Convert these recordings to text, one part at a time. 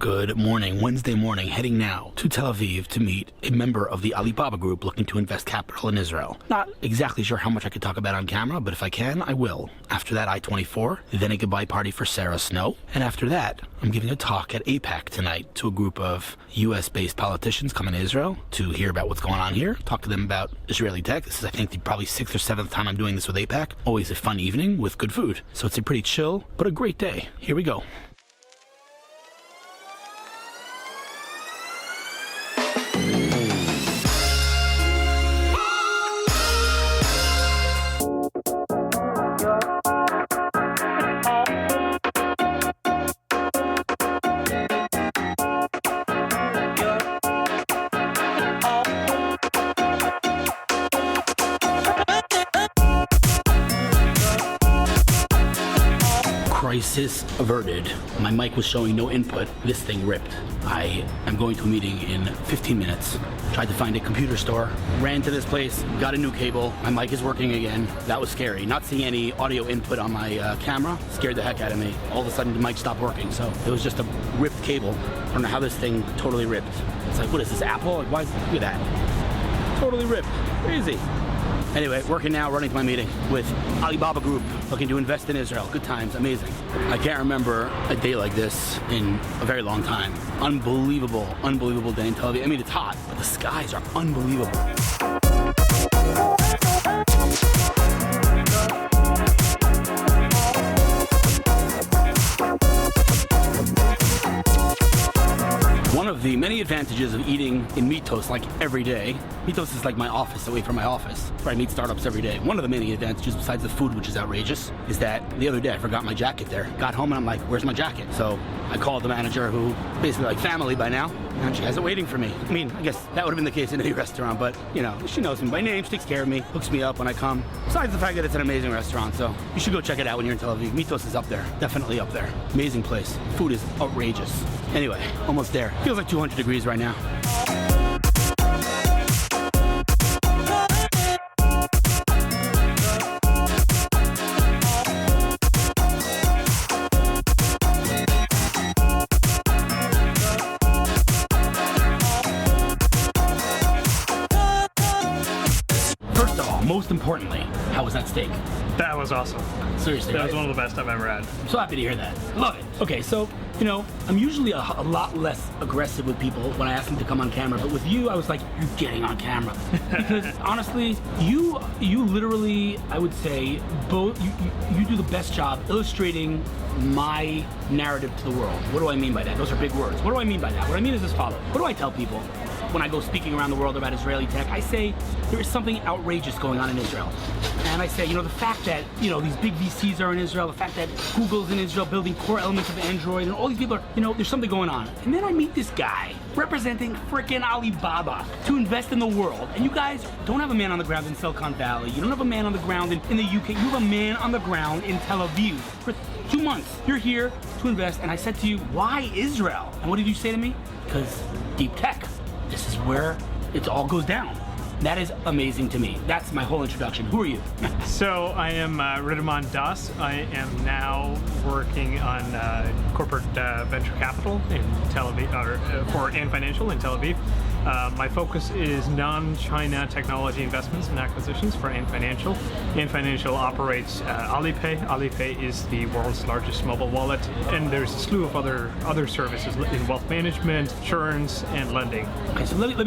Good morning, Wednesday morning, heading now to Tel Aviv to meet a member of the Alibaba Group looking to invest capital in Israel. Not exactly sure how much I could talk about on camera, but if I can, I will. After that, I-24, then a goodbye party for Sarah Snow, and after that, I'm giving a talk at AIPAC tonight to a group of US-based politicians coming to Israel to hear about what's going on here, talk to them about Israeli tech. This is, I think, the probably 6th or 7th time I'm doing this with AIPAC. Always a fun evening with good food. So it's a pretty chill, but a great day. Here we go. Crisis averted. My mic was showing no input. This thing ripped. I am going to a meeting in 15 minutes. Tried to find a computer store, ran to this place, got a new cable. My mic is working again. That was scary. Not seeing any audio input on my camera scared the heck out of me. All of a sudden the mic stopped working, so it was just a ripped cable. I don't know how this thing totally ripped. It's like, what is this, Apple? Like, why is it, look at that. Totally ripped. Crazy. Anyway, working now, running to my meeting with Alibaba Group, looking to invest in Israel. Good times, amazing. I can't remember a day like this in a very long time. Unbelievable, unbelievable day in Tel Aviv. I mean, it's hot, but the skies are unbelievable. One of the many advantages of eating in Mitos like every day, Mitos is like my office away from my office, where I meet startups every day. One of the many advantages, besides the food, which is outrageous, is that the other day I forgot my jacket there. Got home and I'm like, where's my jacket? So I called the manager, who basically like family by now, and she has it waiting for me. I mean, I guess that would have been the case in any restaurant, but you know, she knows me by name, she takes care of me, hooks me up when I come. Besides the fact that it's an amazing restaurant, so you should go check it out when you're in Tel Aviv. Mitos is up there, definitely up there. Amazing place. Food is outrageous. Anyway, almost there. Feels like 200 degrees right now. First of all, most importantly, how was that steak? That was awesome. Seriously, that was one of the best I've ever had. I'm so happy to hear that. Love it. Okay, so, you know, I'm usually a lot less aggressive with people when I ask them to come on camera, but with you, I was like, you're getting on camera. Because honestly, you literally, I would say, both, you do the best job illustrating my narrative to the world. What do I mean by that? Those are big words. What do I mean by that? What I mean is as follows. What do I tell people when I go speaking around the world about Israeli tech? I say there is something outrageous going on in Israel. And I say, you know, the fact that, you know, these big VCs are in Israel, the fact that Google's in Israel building core elements of Android, and all these people are, you know, there's something going on. And then I meet this guy representing frickin' Alibaba to invest in the world. And you guys don't have a man on the ground in Silicon Valley. You don't have a man on the ground in the UK. You have a man on the ground in Tel Aviv. For 2 months, you're here to invest. And I said to you, why Israel? And what did you say to me? Because deep tech. This is where it all goes down. That is amazing to me. That's my whole introduction. Who are you? So I am Riddhiman Das. I am now working on corporate venture capital in Tel Aviv, for AntFinancial in Tel Aviv. My focus is non-China technology investments and acquisitions for AntFinancial. AntFinancial operates Alipay. Alipay is the world's largest mobile wallet, and there's a slew of other services in wealth management, insurance, and lending. Okay, so let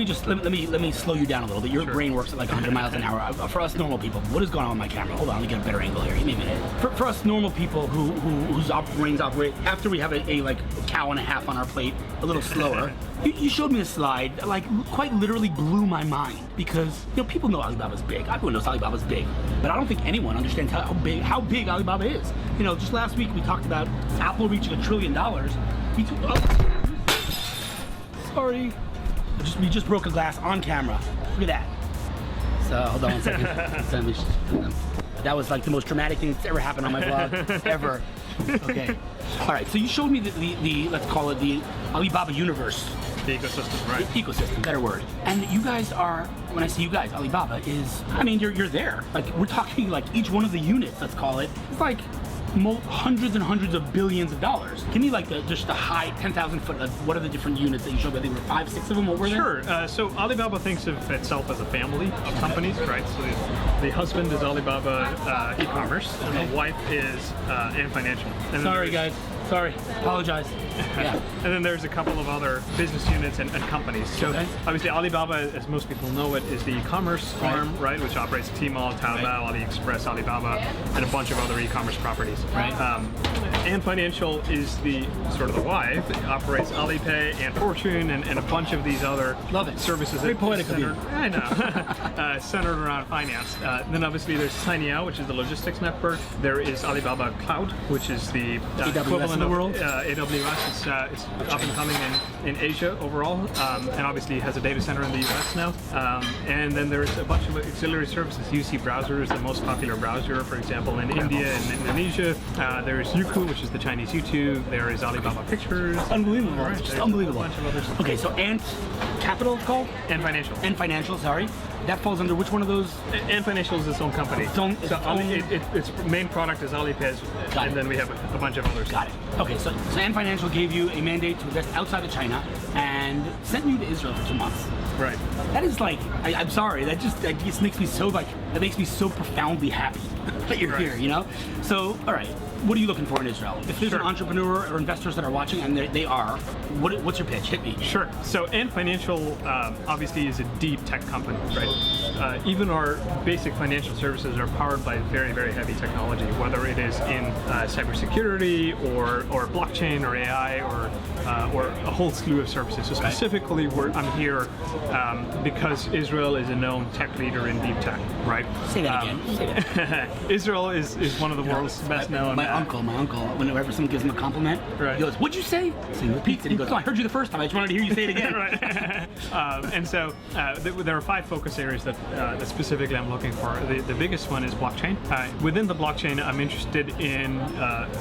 me slow you down a little bit. Your brain works at like 100 miles an hour. For us normal people, what is going on with my camera? Hold on, let me get a better angle here. Give me a minute. For us normal people whose brains operate after we have a like cow and a half on our plate, a little slower. You showed me a slide that like quite literally blew my mind, because you know people know Alibaba's big. Everyone knows Alibaba's big, but I don't think anyone understands how big Alibaba is. You know, just last week we talked about Apple reaching $1 trillion. Sorry, we just broke a glass on camera. Look at that. So hold on one second. That was like the most dramatic thing that's ever happened on my vlog ever. Okay. All right. So you showed me the let's call it the Alibaba universe. The ecosystem, right? The ecosystem, better word. And you guys are, when I say you guys, Alibaba is, I mean, you're there. Like, we're talking like each one of the units, let's call it, it's like hundreds and hundreds of billions of dollars. Give me like just the high 10,000 foot. What are the different units that you showed? I think there were 5, 6 of them. What were they? Sure. So Alibaba thinks of itself as a family of companies, right? So the husband is Alibaba e-commerce, and the wife is AntFinancial. Sorry, guys. Sorry. Apologize. Yeah. And then there's a couple of other business units and companies. So obviously Alibaba, as most people know it, is the e-commerce arm, right, which operates Tmall, Taobao, AliExpress, Alibaba, and a bunch of other e-commerce properties. Right. AntFinancial is the sort of the wife. It operates Alipay, AntFortune, and a bunch of these other services. Very poetic of you. I know. Centered around finance. Then obviously there's Tinyao, which is the logistics network. There is Alibaba Cloud, which is the equivalent in the world. AWS. It's up and coming in Asia overall, and obviously has a data center in the US now. And then there's a bunch of auxiliary services. UC Browser is the most popular browser, for example, in India and Indonesia. There's Youku, which is the Chinese YouTube. There is Alibaba Pictures. Unbelievable. Right. Just unbelievable. A bunch of others. Okay, so Ant Capital it's called? AntFinancial. AntFinancial, sorry. That falls under which one of those? AntFinancial is its own company. Its main product is Alipay, and then we have a bunch of others. Got it. Okay, so AntFinancial gave you a mandate to invest outside of China and sent you to Israel for 2 months. Right. That is like, I'm sorry, that just makes me so profoundly happy that you're here, you know? So, all right, what are you looking for in Israel? If there's an entrepreneur or investors that are watching, and they are, what's your pitch? Hit me. Sure. So AntFinancial obviously is a deep tech company, right? Even our basic financial services are powered by very, very heavy technology, whether it is in cybersecurity or blockchain or AI or a whole slew of services. So specifically, I'm here because Israel is a known tech leader in deep tech, right? Say that again. Say that. Israel is one of the world's best known. My uncle, whenever someone gives him a compliment, he goes, "What'd you say?" So he repeats it. He goes, "Oh, I heard you the first time. I just wanted to hear you say it again." Right. And so there are 5 focus areas that specifically I'm looking for. The biggest one is blockchain. Within the blockchain, I'm interested in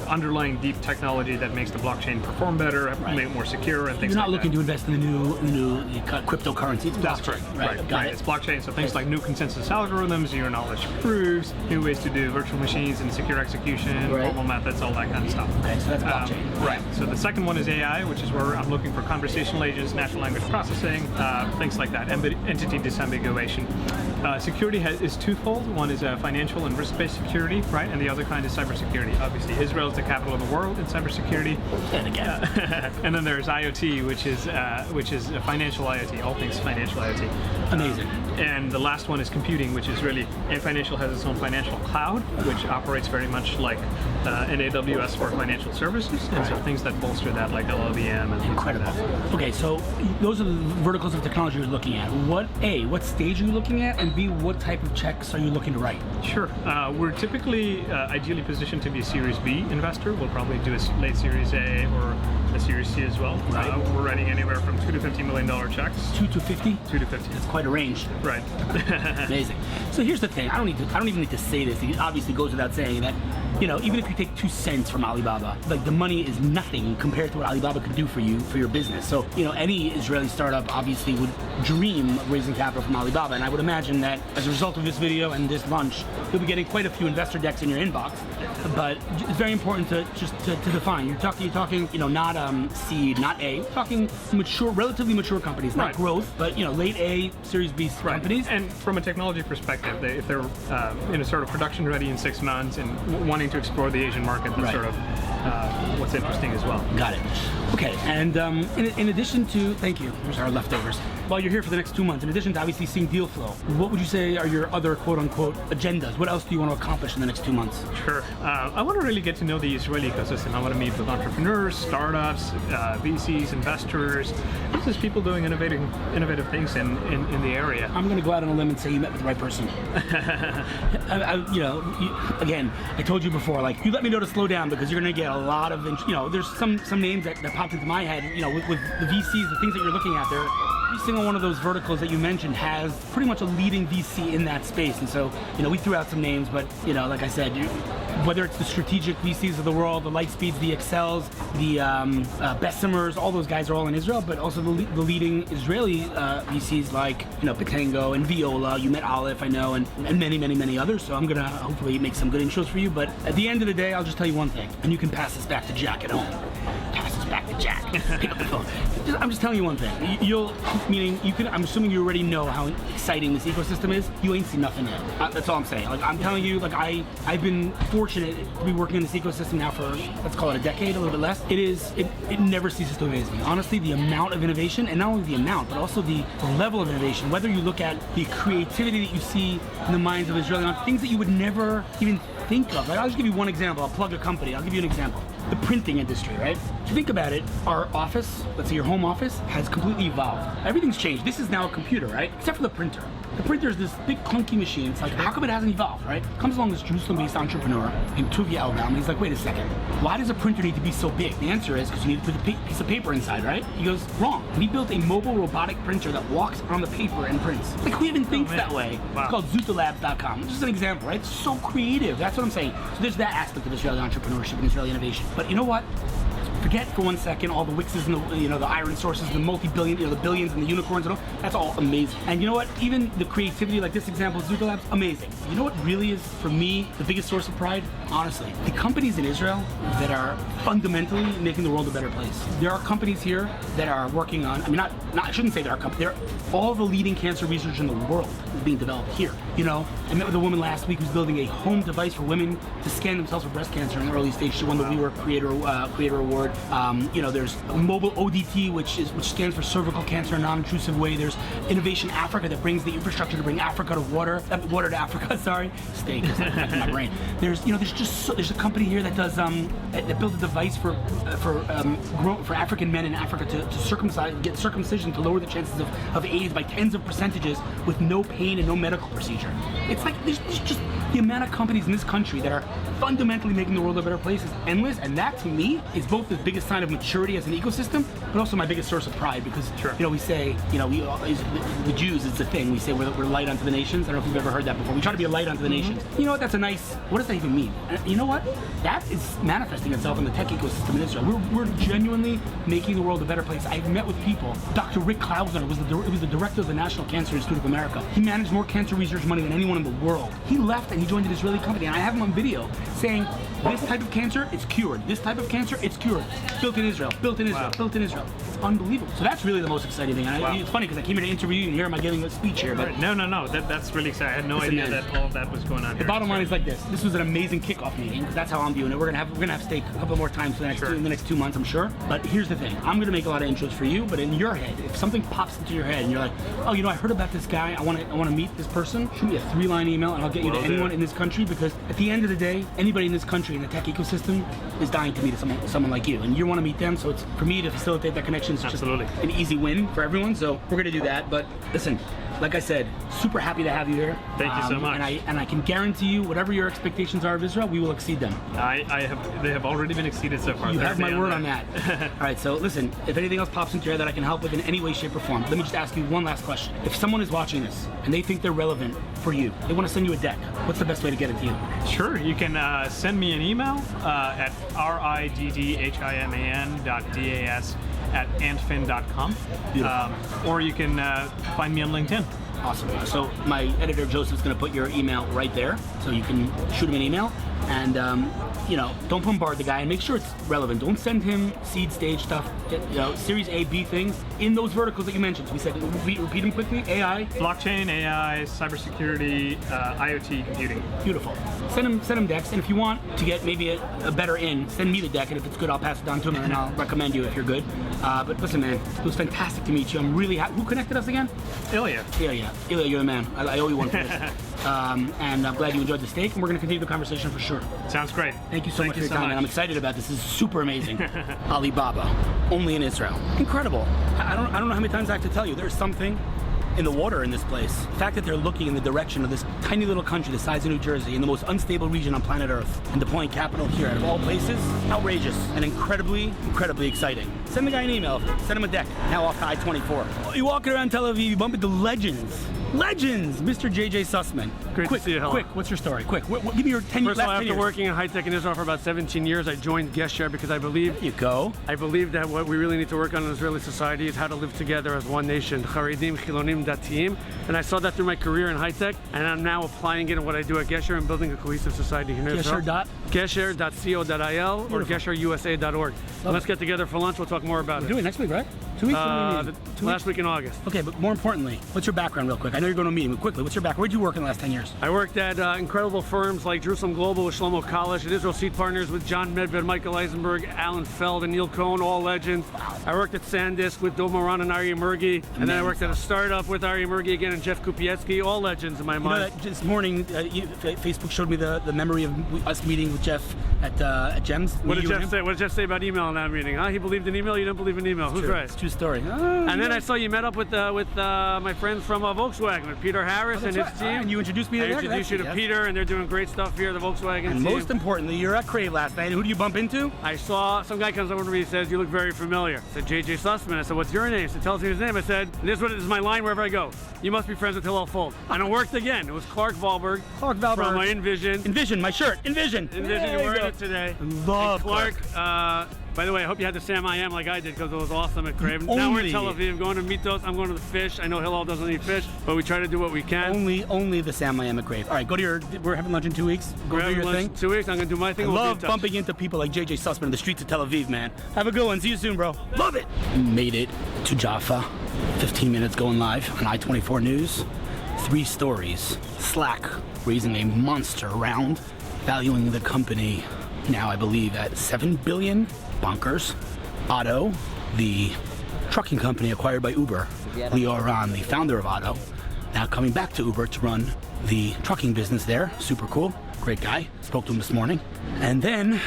underlying deep technology that makes the blockchain perform better, make it more secure, and things like that. You're not looking to invest in the new cryptocurrency. It's blockchain. Right. Got it. It's blockchain. So things like new consensus algorithms, zero knowledge proofs, new ways to do virtual machines and secure execution, formal methods, all that kind of stuff. Okay, so that's blockchain. Right. So the second one is AI, which is where I'm looking for conversational agents, natural language processing, things like that, entity disambiguation. Security is twofold. One is financial and risk-based security, right? And the other kind is cybersecurity. Obviously, Israel is the capital of the world in cybersecurity. And again. And then there's IoT, which is financial IoT, all things financial IoT. Amazing. And the last one is computing, which is really, AntFinancial has its own financial cloud, which operates very much like an AWS for financial services, and so things that bolster that, like LLVM and incredible. Okay, so those are the verticals of technology you're looking at. What stage are you looking at, and B, what type of checks are you looking to write? Sure. We're typically ideally positioned to be a Series B investor. We'll probably do a late Series A or a Series C as well. Right. We're writing anywhere from $2 to $50 million checks. 2 to 50? 2 to 50. That's quite a range. Right. Amazing. So here's the thing. I don't even need to say this. It obviously goes without saying that, you know, even if you take 2 cents from Alibaba, like the money is nothing compared to what Alibaba could do for you, for your business. So, you know, any Israeli startup obviously would dream of raising capital from Alibaba, and I would imagine that as a result of this video and this lunch, you'll be getting quite a few investor decks in your inbox. But it's very important to define. You're talking, you know, not seed, not A. You're talking mature, relatively mature companies, not growth, but, you know, late A, Series B companies. And from a technology perspective, if they're sort of production ready in 6 months and wanting to explore the Asian market, that's sort of what's interesting as well. Got it. Okay, and in addition to, thank you, here's our leftovers. While you're here for the next 2 months, in addition to obviously seeing deal flow, what would you say are your other quote-unquote agendas? What else do you want to accomplish in the next 2 months? Sure. I want to really get to know the Israeli ecosystem. I want to meet with entrepreneurs, startups, VCs, investors, just people doing innovative things in the area. I'm going to go out on a limb and say you met with the right person. Again, I told you before, like, you let me know to slow down because you're going to get a lot of, there's some names that popped into my head, with the VCs, the things that you're looking at there. every single one of those verticals that you mentioned has pretty much a leading VC in that space. And so, we threw out some names, but, like I said, whether it's the strategic VCs of the world, the Lightspeeds, the Excels, the Bessemers, all those guys are all in Israel, but also the leading Israeli VCs like, Pitango and Viola. You met Aleph, I know, and many, many, many others. So I'm going to hopefully make some good intros for you. But at the end of the day, I'll just tell you one thing, and you can pass this back to Jack at home. Pass this back to Jack. Pick up the phone. I'm just telling you one thing. I'm assuming you already know how exciting this ecosystem is. You ain't seen nothing yet. That's all I'm saying. I'm telling you, I've been fortunate to be working in this ecosystem now for, let's call it a decade, a little bit less. It never ceases to amaze me. Honestly, the amount of innovation, and not only the amount, but also the level of innovation, whether you look at the creativity that you see in the minds of Israelis, things that you would never even think of. I'll just give you one example. I'll plug a company. I'll give you an example. The printing industry, right? If you think about it, our office, let's say your home office, has completely evolved. Everything's changed. This is now a computer, right? Except for the printer. The printer is this big clunky machine. It's like, how come it hasn't evolved, right? Comes along this Jerusalem-based entrepreneur named Tuvia Elbaum, and he's like, wait a second, why does a printer need to be so big? The answer is because you need to put a piece of paper inside, right? He goes, wrong. We built a mobile robotic printer that walks on the paper and prints. Who even thinks that way? Wow. It's called ZUtAlabs.com. It's just an example, right? It's so creative. That's what I'm saying. So there's that aspect of Israeli entrepreneurship and Israeli innovation. But you know what? Forget for one second all the Wixes and the iron sources, the multi-billion, the billions and the unicorns and all. That's all amazing. And you know what? Even the creativity, like this example of ZUtAlabs, amazing. You know what really is, for me, the biggest source of pride? Honestly, the companies in Israel that are fundamentally making the world a better place. There are companies here that are working on, I shouldn't say there are companies, all the leading cancer research in the world is being developed here. I met with a woman last week who's building a home device for women to scan themselves for breast cancer in the early stage. She won the WeWork Creator Award. There's MobileODT, which stands for cervical cancer in a non-intrusive way. There's Innovation Africa that brings the infrastructure to bring Africa to water to Africa. Sorry, steak is affecting my brain. There's a company here that does that built a device for African men in Africa to get circumcision to lower the chances of AIDS by tens of percentages with no pain and no medical procedure. It's like there's just the amount of companies in this country that are fundamentally making the world a better place is endless, and that to me is both the biggest sign of maturity as an ecosystem, but also my biggest source of pride because we say the Jews is the thing. We say we're light unto the nations. I don't know if you've ever heard that before. We try to be a light unto the nations. You know what? That's a nice. What does that even mean? You know what? That is manifesting itself in the tech ecosystem in Israel. We're genuinely making the world a better place. I've met with people. Dr. Rick Klausner was the director of the National Cancer Institute of America. He managed more cancer research money than anyone in the world. He left and he joined an Israeli company, and I have him on video saying, this type of cancer, it's cured. This type of cancer, it's cured. Built in Israel, built in Israel, built in Israel. It's unbelievable. So that's really the most exciting thing. And it's funny because I came here to interview you, and here am I giving a speech here. But no. That's really exciting. I had no idea that all of that was going on. The bottom line is like this. This was an amazing kickoff meeting because that's how I'm viewing it. We're gonna have steak a couple more times in the next 2 months, I'm sure. But here's the thing. I'm gonna make a lot of intros for you, but in your head, if something pops into your head and you're like, oh, I heard about this guy. I want to meet this person. Shoot me a 3-line email, and I'll get you to anyone in this country, because at the end of the day, anybody in this country in the tech ecosystem is dying to meet someone like you, and you want to meet them. So it's for me to facilitate that connection. It's just an easy win for everyone. So we're gonna do that. But listen, like I said, super happy to have you here. Thank you so much. And I can guarantee you, whatever your expectations are of Israel, we will exceed them. They have already been exceeded so far. You have my word on that. All right, so listen, if anything else pops into your head that I can help with in any way, shape, or form, let me just ask you one last question. If someone is watching this and they think they're relevant for you, they want to send you a deck, what's the best way to get it to you? Sure, you can send me an email at riddhiman.das@antfin.com, or you can find me on LinkedIn. Awesome. So my editor Joseph's going to put your email right there, so you can shoot him an email, and don't bombard the guy, and make sure it's relevant. Don't send him seed stage stuff, Series A, B things in those verticals that you mentioned. So we said, repeat them quickly. AI, blockchain, AI, cybersecurity, IoT, computing. Beautiful. Send him decks, and if you want to get maybe a better in, send me the deck, and if it's good, I'll pass it down to him, and I'll recommend you if you're good. But listen, man, it was fantastic to meet you. I'm really happy. Who connected us again? Ilya. Ilya, you're the man. I owe you one for this. And I'm glad you enjoyed the steak, and we're going to continue the conversation for sure. Sounds great. Thank you so much for your time, man. I'm excited about this. This is super amazing. Alibaba, only in Israel. Incredible. I don't know how many times I have to tell you. There's something in the water in this place. The fact that they're looking in the direction of this tiny little country the size of New Jersey in the most unstable region on planet Earth and deploying capital here out of all places, outrageous and incredibly exciting. Send the guy an email, send him a deck, now off to I-24. You're walking around Tel Aviv, you bump into legends, Mr. JJ Sussman. Great to see you, Hillel. Quick, what's your story? Quick, give me your 10 years. First of all, after working in high tech in Israel for about 17 years, I joined GuestShare because I believe. There you go. I believe that what we really need to work on in Israeli society is how to live together as one nation, Charedim, Chilonim, Datim. And I saw that through my career in high tech, and I'm now applying it in what I do at GuestShare and building a cohesive society here in Israel. GuestShare.co.il or GuestShareUSA.org. Let's get together for lunch. We'll talk more about it. We're doing it next week, right? 2 weeks? Last week in August. Okay, but more importantly, what's your background real quick? I know you're going to a meeting, but quickly, what's your background? Where did you work in the last 10 years? I worked at incredible firms like Jerusalem Global with Shlomo Kalish, and Israel Seed Partners with John Medved, Michael Eisenberg, Alan Feld, and Neil Cohen, all legends. Wow. I worked at SanDisk with Dov Moran and Ari Murgi, and then I worked at a startup with Ari Murgi again and Jeff Kupiecki, all legends in my mind. That this morning, Facebook showed me the memory of us meeting with Jeff at Gems. What did Jeff say? What did Jeff say about email in that meeting? Huh? He believed in email. You didn't believe in email. Who's right? It's a true story. And then I saw you met up with my friends from Volkswagen, with Peter Harris and his team. And you introduced me to I introduced you to Peter, and they're doing great stuff here at the Volkswagen team. And most importantly, you're at Crave last night. Who do you bump into? I saw some guy comes over to me and says, "You look very familiar." I said, "JJ Sussman." I said, "What's your name?" He said, "Tells me his name." I said, "This is my line wherever I go. You must be friends with Hillel Fuld." And it worked again. It was Clark Valberg. From my InVision. InVision, my shirt. InVision. InVision, you're wearing it today. Love Clark. By the way, I hope you had the Sam I Am like I did because it was awesome at Crave. Now we're in Tel Aviv, going to meet those. I'm going to the fish. I know Hillel doesn't eat fish, but we try to do what we can. Only the Sam I Am at Crave. All right, we're having lunch in 2 weeks. Go do your thing. 2 weeks, I'm going to do my thing. I love bumping into people like JJ Sussman in the streets of Tel Aviv, man. Have a good one. See you soon, bro. Love it. Made it to Jaffa. 15 minutes going live on I-24 News. 3 stories. Slack raising a monster round, valuing the company now, I believe, at $7 billion. Bonkers. Otto, the trucking company acquired by Uber. Lior Ran, the founder of Otto, now coming back to Uber to run the trucking business there. Super cool. Great guy. Spoke to him this morning. And then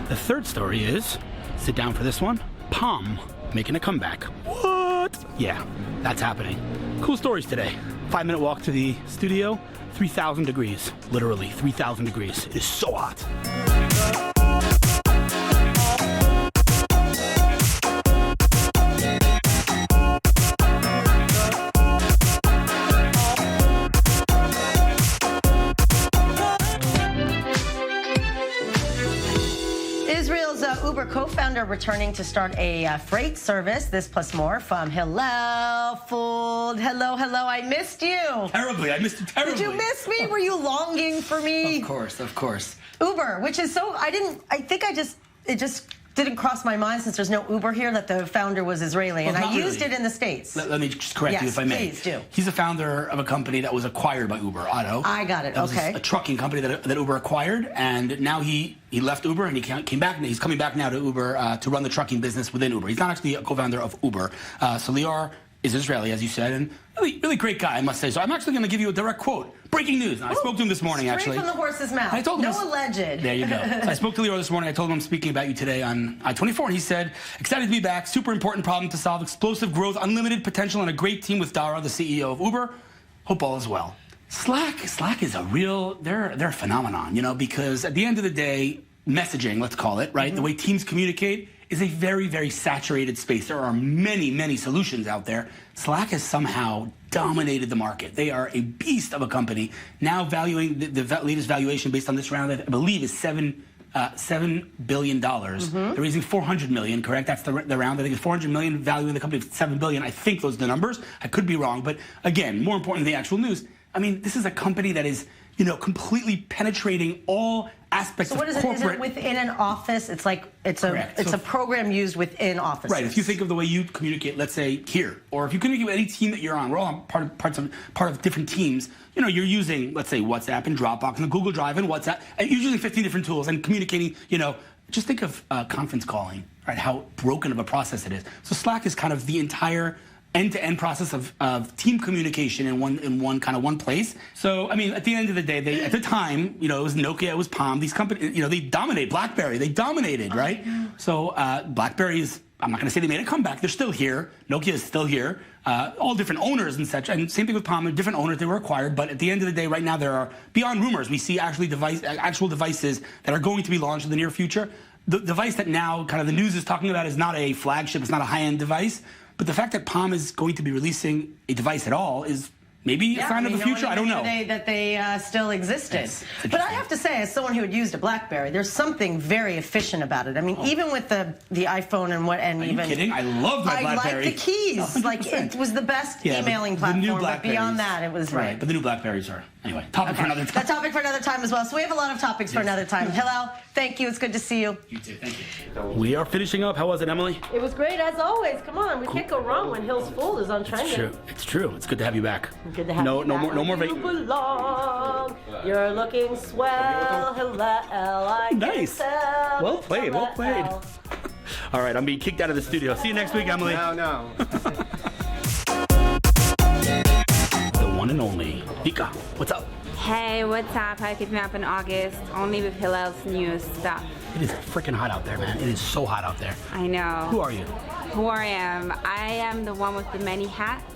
the third story is, sit down for this one, Palm making a comeback. What? Yeah, that's happening. Cool stories today. 5-minute walk to the studio. 3,000 degrees. Literally 3,000 degrees. It is so hot. Co-founder returning to start a freight service, this plus more from Hillel Fuld. Hello, I missed you. Terribly, I missed you terribly. Did you miss me? Were you longing for me? Of course. Uber, which is so, it just didn't cross my mind since there's no Uber here that the founder was Israeli, and I used it in the States. Let me just correct you if I may. Please do. He's a founder of a company that was acquired by Uber, Otto. I got it, okay. A trucking company that Uber acquired, and now he left Uber and he came back, and he's coming back now to Uber to run the trucking business within Uber. He's not actually a co-founder of Uber. So Lior is Israeli, as you said, and really great guy, I must say. So I'm actually going to give you a direct quote. Breaking news. I spoke to him this morning, actually. Straight from the horse's mouth. I told him alleged. There you go. I spoke to Lior this morning. I told him I'm speaking about you today on I-24, and he said, excited to be back. Super important problem to solve. Explosive growth, unlimited potential, and a great team with Dara, the CEO of Uber. Hope all is well. Slack is a real, they're a phenomenon, because at the end of the day, messaging, let's call it, right? Mm-hmm. The way teams communicate is a very, very saturated space. There are many, many solutions out there. Slack has somehow dominated the market. They are a beast of a company, now valuing the latest valuation based on this round, I believe, is $7 billion. Mm-hmm. They're raising $400 million, correct? That's the round. I think it's $400 million, valuing the company at $7 billion. I think those are the numbers. I could be wrong, but again, more important than the actual news. I mean, this is a company that is, completely penetrating all aspects of corporate. So what is it? Is it within an office? It's like it's a program used within offices. Right. If you think of the way you communicate, let's say here, or if you communicate with any team that you're on, we're all part of different teams. You're using, let's say, WhatsApp and Dropbox and Google Drive and WhatsApp, and you're using 15 different tools and communicating. Just think of conference calling, right? How broken of a process it is. So Slack is kind of the entire end-to-end process of team communication in one place. So, I mean, at the end of the day, at the time, it was Nokia, it was Palm. These companies, they dominate. BlackBerry, they dominated, right? So BlackBerry is I'm not going to say they made a comeback. They're still here. Nokia is still here. All different owners and such. And same thing with Palm. Different owners, they were acquired. But at the end of the day, right now, there are, beyond rumors, we see actual devices that are going to be launched in the near future. The device that now kind of the news is talking about is not a flagship. It's not a high-end device. But the fact that Palm is going to be releasing a device at all is maybe a sign of the future. I don't know. That they still existed. Yes. But I have to say, as someone who had used a BlackBerry, there's something very efficient about it. I mean, even with the iPhone and Are you kidding? I love my BlackBerry. I like the keys. 100%. Like, it was the best emailing platform. But beyond that, it was right. But the new BlackBerries are anyway. Topic for another time. That topic for another time as well. So we have a lot of topics for another time. Hillel, thank you. It's good to see you. You too. Thank you. We are finishing up. How was it, Emily? It was great as always. Come on, we can't go wrong when Hill's Fuld is on trending. It's true. It's true. It's good to have you back. Good to have you back. No more You belong. You're looking swell, Hillel. I can Nice. tell. Well played. Well played. Hillel. All right, I'm being kicked out of the studio. See you next week, Emily. No. The one and only Pika. What's up? Hey, what's up? How keep me up in August? Only with Hillel's new stuff. It is freaking hot out there, man. It is so hot out there. I know. Who are you? Who I am? I am the one with the many hats.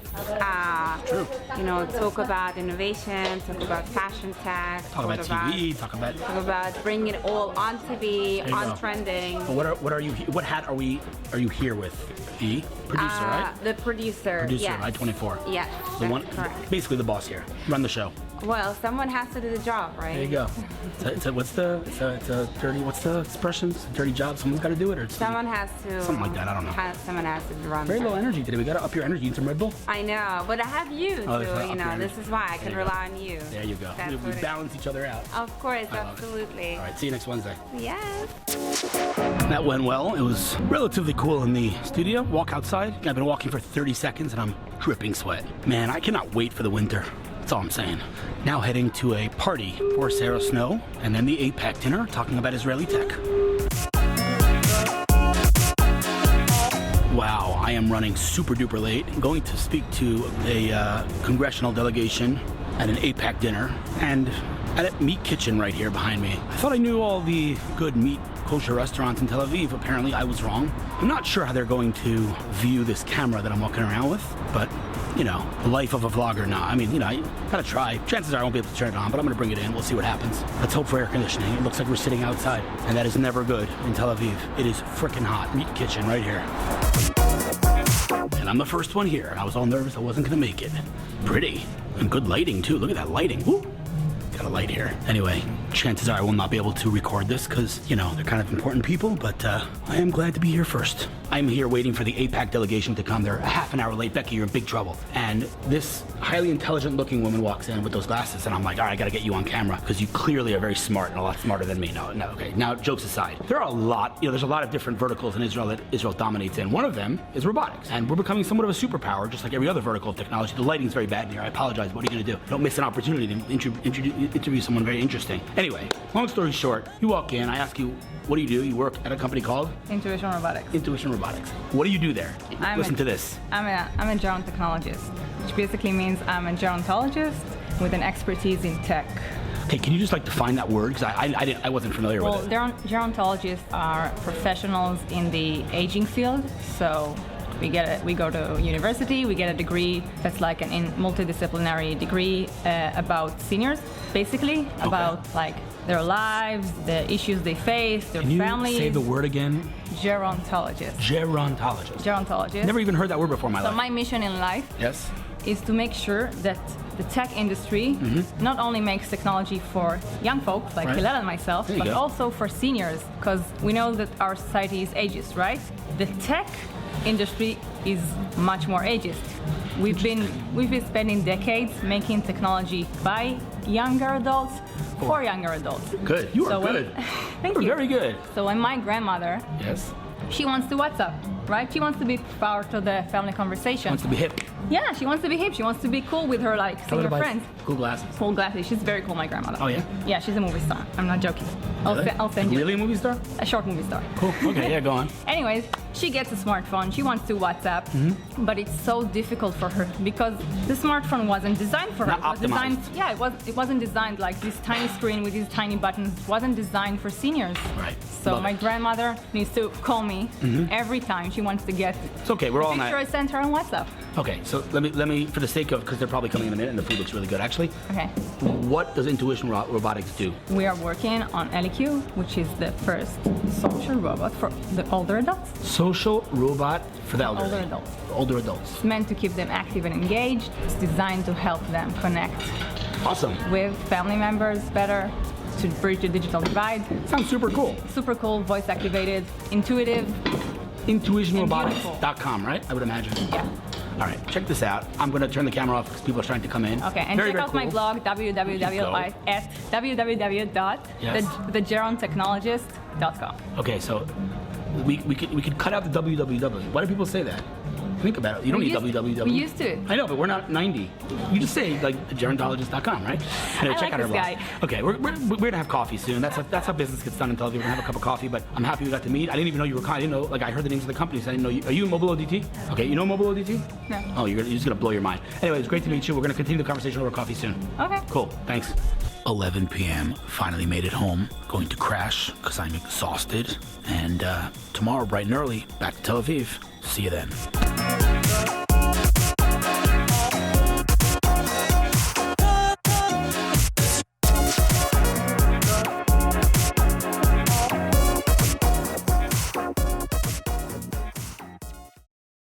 True. You know, talk about innovation, talk about fashion tech, Talk about TV. Talk about bringing it all on TV, you on go. trending. But what are you? What hat are you here with? The producer, right? The producer. Producer, yes. I-24. Yes. The one, that's correct. basically the boss here. Run the show. Well, someone has to do the job, right? There you go. It's a dirty. What's the expression? It's a dirty job. Someone's got to do it, or Someone has to. something like that. I don't know. Someone has to run. Very it. low energy today. We got to up your energy. Need some Red Bull? I know, but I have you, Oh, so that's you know, right. this is why I can rely on you. There you go. That's We what it balance each other out. Of course, I love it. absolutely. All right. See you next Wednesday. Yes. That went well. It was relatively cool in the studio. Walk outside. I've been walking for 30 seconds and I'm dripping sweat. Man, I cannot wait for the winter. That's all I'm saying. Now heading to a party for Sarah Snow and then the AIPAC dinner talking about Israeli tech. Wow, I am running super duper late. I'm going to speak to a congressional delegation at an AIPAC dinner and at a meat kitchen right here behind me. I thought I knew all the good meat kosher restaurants in Tel Aviv. Apparently I was wrong. I'm not sure how they're going to view this camera that I'm walking around with, but you know, the life of a vlogger now. I mean, you know, I gotta try. Chances are I won't be able to turn it on, but I'm gonna bring it in. We'll see what happens. Let's hope for air conditioning. It looks like we're sitting outside, and that is never good in Tel Aviv. It is freaking hot. Meat kitchen right here. And I'm the first one here. I was all nervous I wasn't gonna make it. Pretty. And good lighting too. Look at that lighting. Woo! Got a light here. Anyway, chances are I will not be able to record this because, you know, they're kind of important people, but I am glad to be here first. I'm here waiting for the AIPAC delegation to come. They're a half an hour late. Becky, you're in big trouble. And this highly intelligent looking woman walks in with those glasses and I'm like, all right, I gotta get you on camera because you clearly are very smart and a lot smarter than me. No, okay. Now, jokes aside, there are a lot, you know, there's a lot of different verticals in Israel that Israel dominates in. One of them is robotics. And we're becoming somewhat of a superpower, just like every other vertical of technology. The lighting's very bad in here. I apologize. What are you gonna do? Don't miss an opportunity to interview someone very interesting. Anyway, long story short, you walk in, I ask you, what do you do? You work at a company called? Intuition Robotics. Intuition Robotics. What do you do there? Listen to this. I'm a gerontechnologist, which basically means I'm a gerontologist with an expertise in tech. Okay, can you just like define that word? Because I wasn't familiar with it. Gerontologists are professionals in the aging field. So we go to university, we get a degree that's like an multidisciplinary degree about seniors, basically, about like their lives, the issues they face, their families. Can you say the word again? Gerontologist. Gerontologist. Gerontologist. Never even heard that word before in my life. So my mission in life is to make sure that the tech industry not only makes technology for young folks like Hillel and myself, but also for seniors, because we know that our society is ageist, right? The tech industry is much more ageist. We've been spending decades making technology by younger adults for younger adults. Good. You are good. Thank you. Very good. So when my grandmother, she wants to WhatsApp, right? She wants to be part of the family conversation. Wants to be hip. Yeah, she wants to be hip. She wants to be cool with her senior friends. Cool glasses. Cool glasses. She's very cool, my grandmother. Oh yeah? Yeah, she's a movie star. I'm not joking. I'll send you. Really a movie star? A short movie star. Cool. Okay, yeah, go on. Anyways, she gets a smartphone. She wants to WhatsApp, but it's so difficult for her because the smartphone wasn't designed for her. Not optimized. It wasn't designed like this tiny screen with these tiny buttons. It wasn't designed for seniors. Right. So Love my it. grandmother needs to call me every time she wants to get It's okay. We're all a picture I night. sent her on WhatsApp. Okay, so let me, for the sake of, because they're probably coming in a minute, and the food looks really good, actually. Okay. What does Intuition Robotics do? We are working on LEQ, which is the first social robot for the older adults. Social robot for the elderly. Older adults. Older adults. It's meant to keep them active and engaged. It's designed to help them connect Awesome. with family members better, to bridge the digital divide. Sounds super cool. Super cool, voice activated, intuitive. Intuitionrobotics.com, right? I would imagine. Yeah. All right, check this out. I'm going to turn the camera off because people are trying to come in. Okay, and very, check very out my cool. blog www.thegerontechnologist.com. Okay, so we could cut out the www. Why do people say that? Think about it. You don't need www. We used to. I know, but we're not 90. You just say like gerontologist.com, right? Anyway, I check like out our this blog. guy. Okay, we're gonna have coffee soon. That's how business gets done in Tel Aviv. We're gonna have a cup of coffee, but I'm happy we got to meet. I didn't even know you were. I didn't know. Like I heard the names of the companies. I didn't know you. Are you in MobileODT? Okay, you know MobileODT? No. Oh, you're just gonna blow your mind. Anyway, it's great to meet you. We're gonna continue the conversation over coffee soon. Okay. Cool. Thanks. 11 p.m. Finally made it home. Going to crash because I'm exhausted. And tomorrow, bright and early, back to Tel Aviv. See you then.